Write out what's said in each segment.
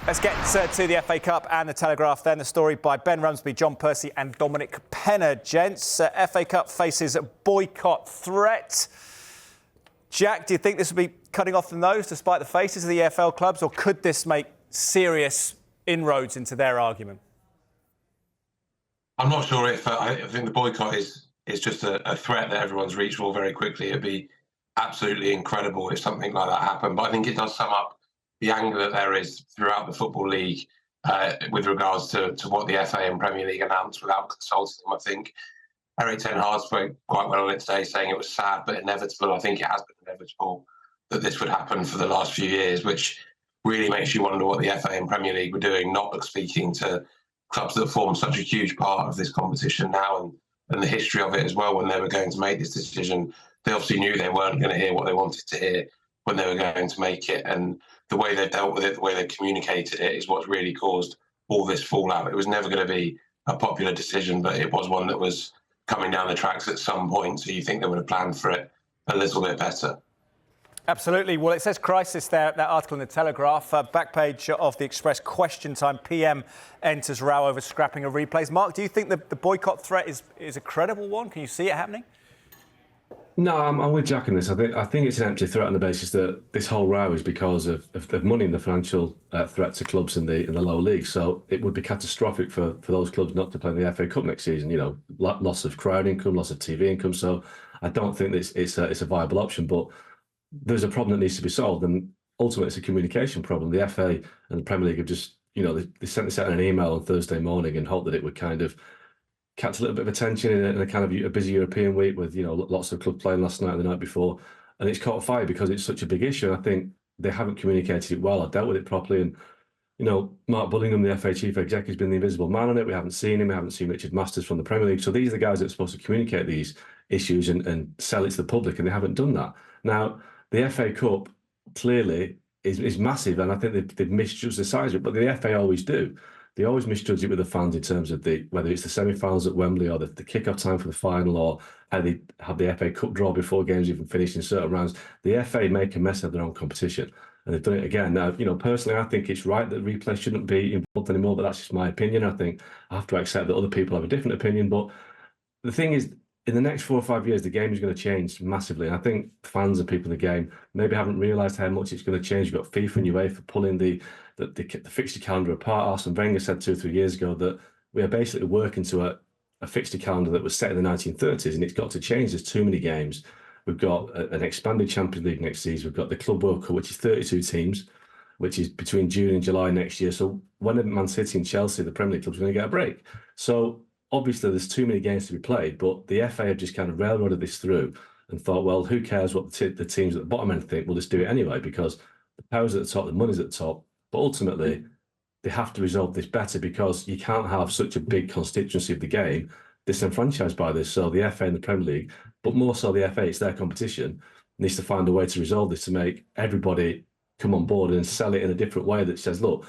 Let's get to the FA Cup and the Telegraph then. The story by Ben Rumsby, John Percy and Dominic Penner. Gents, FA Cup faces a boycott threat. Jack, do you think this will be cutting off the nose despite the faces of the EFL clubs, or could this make serious inroads into their argument? I'm not sure if I think the boycott is just a threat that everyone's reached for very quickly. It'd be absolutely incredible if something like that happened. But I think it does sum up the anger that there is throughout the Football League with regards to what the FA and Premier League announced without consulting them. I think Eric Ten Hag spoke quite well on it today, saying it was sad but inevitable. I think it has been inevitable that this would happen for the last few years, which really makes you wonder what the FA and Premier League were doing, not speaking to clubs that form such a huge part of this competition now and the history of it as well. When they were going to make this decision, they obviously knew they weren't going to hear what they wanted to hear when they were going to make it. And the way they've dealt with it, the way they've communicated it is what's really caused all this fallout. It was never going to be a popular decision, but it was one that was coming down the tracks at some point. So you think they would have planned for it a little bit better. Absolutely. Well, it says crisis there, that article in the Telegraph. Back page of the Express, question time. PM enters row over scrapping of replays. Mark, do you think the boycott threat is a credible one? Can you see it happening? No, I'm with Jack on this. I think it's an empty threat on the basis that this whole row is because of money and the financial threat to clubs in the lower league. So it would be catastrophic for those clubs not to play in the FA Cup next season. You know, loss of crowd income, loss of TV income. So I don't think it's a viable option. But there's a problem that needs to be solved, and ultimately it's a communication problem. The FA and the Premier League have just, they sent this out in an email on Thursday morning and hoped that it would kind of catch a little bit of attention in a kind of a busy European week with, lots of clubs playing last night and the night before. And it's caught fire because it's such a big issue. I think they haven't communicated it well or dealt with it properly. And, Mark Bullingham, the FA chief exec, has been the invisible man on it. We haven't seen him. We haven't seen Richard Masters from the Premier League. So these are the guys that are supposed to communicate these issues and sell it to the public, and they haven't done that. Now, the FA Cup clearly is massive, and I think they've misjudged the size of it, but the FA always do. They always misjudge it with the fans in terms of whether it's the semi-finals at Wembley or the kick-off time for the final, or how they have the FA Cup draw before games even finish in certain rounds. The FA make a mess of their own competition, and they've done it again. Now, personally, I think it's right that replay shouldn't be involved anymore, but that's just my opinion. I think I have to accept that other people have a different opinion, but the thing is, in the next 4 or 5 years, the game is going to change massively. And I think fans and people in the game maybe haven't realised how much it's going to change. You've got FIFA and UEFA pulling the fixture calendar apart. Arsene Wenger said 2 or 3 years ago that we are basically working to a fixture calendar that was set in the 1930s, and it's got to change. There's too many games. We've got an expanded Champions League next season. We've got the Club World Cup, which is 32 teams, which is between June and July next year. So when Man City and Chelsea, the Premier League clubs, are going to get a break. So obviously, there's too many games to be played, but the FA have just kind of railroaded this through and thought, well, who cares what the teams at the bottom end think? We'll just do it anyway because the power's at the top, the money's at the top. But ultimately, they have to resolve this better because you can't have such a big constituency of the game disenfranchised by this. So the FA and the Premier League, but more so the FA, it's their competition, needs to find a way to resolve this to make everybody come on board and sell it in a different way that says, look,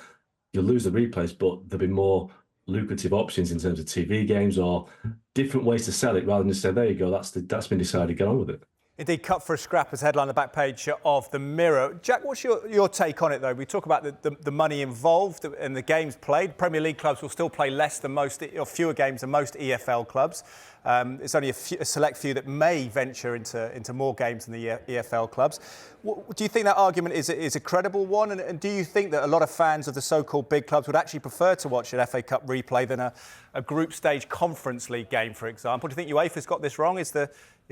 you'll lose the replays, but there'll be more lucrative options in terms of TV games or different ways to sell it rather than just say, there you go, that's been decided, get on with it. Indeed, cut for a scrap as headline on the back page of the Mirror. Jack, what's your take on it, though? We talk about the money involved and the games played. Premier League clubs will still play less than most, or fewer games than most EFL clubs. It's only a select few that may venture into more games than the EFL clubs. Do you think that argument is a credible one? And do you think that a lot of fans of the so-called big clubs would actually prefer to watch an FA Cup replay than a group stage Conference League game, for example? Do you think UEFA's got this wrong? Is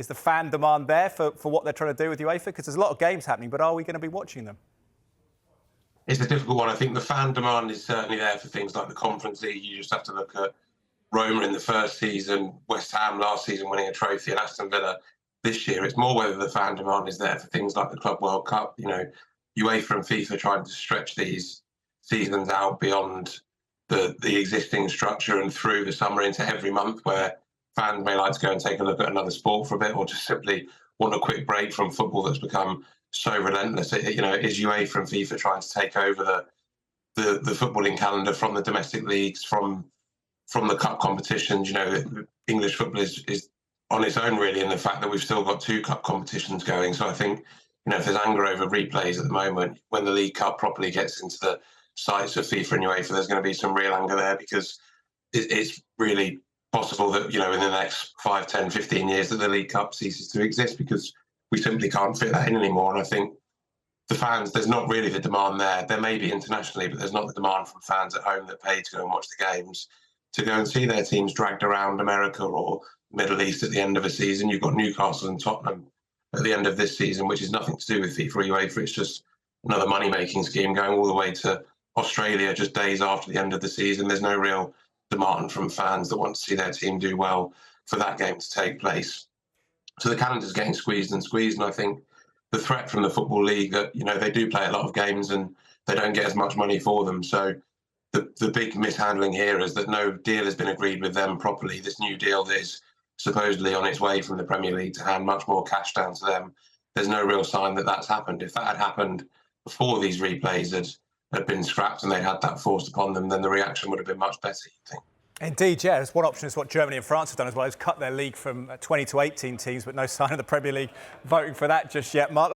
the fan demand there for what they're trying to do with UEFA? Because there's a lot of games happening, but are we going to be watching them? It's a difficult one. I think the fan demand is certainly there for things like the Conference League. You just have to look at Roma in the first season, West Ham last season winning a trophy, and Aston Villa this year. It's more whether the fan demand is there for things like the Club World Cup. UEFA and FIFA trying to stretch these seasons out beyond the existing structure and through the summer into every month, where fans may like to go and take a look at another sport for a bit, or just simply want a quick break from football that's become so relentless. Is UEFA and FIFA trying to take over the footballing calendar from the domestic leagues, from the cup competitions? English football is on its own, really, in the fact that we've still got 2 cup competitions going. So I think, if there's anger over replays at the moment, when the League Cup properly gets into sites of FIFA and UEFA, there's going to be some real anger there, because it's really possible that, you know, in the next 5, 10, 15 years that the League Cup ceases to exist, because we simply can't fit that in anymore. And I think the fans, there's not really the demand there. There may be internationally, but there's not the demand from fans at home that pay to go and watch the games to go and see their teams dragged around America or Middle East at the end of a season. You've got Newcastle and Tottenham at the end of this season, which is nothing to do with FIFA or UEFA. It's just another money-making scheme going all the way to Australia just days after the end of the season. There's no real demand from fans that want to see their team do well for that game to take place. So the calendar's getting squeezed, and I think the threat from the Football League that, you know, they do play a lot of games and they don't get as much money for them. So the big mishandling here is that no deal has been agreed with them properly. This new deal that is supposedly on its way from the Premier League to hand much more cash down to them, there's no real sign that that's happened. If that had happened before these replays had been scrapped and they had that forced upon them, then the reaction would have been much better, you think. Indeed, yeah. There's one option is what Germany and France have done as well, is cut their league from 20 to 18 teams, but no sign of the Premier League voting for that just yet. Mark,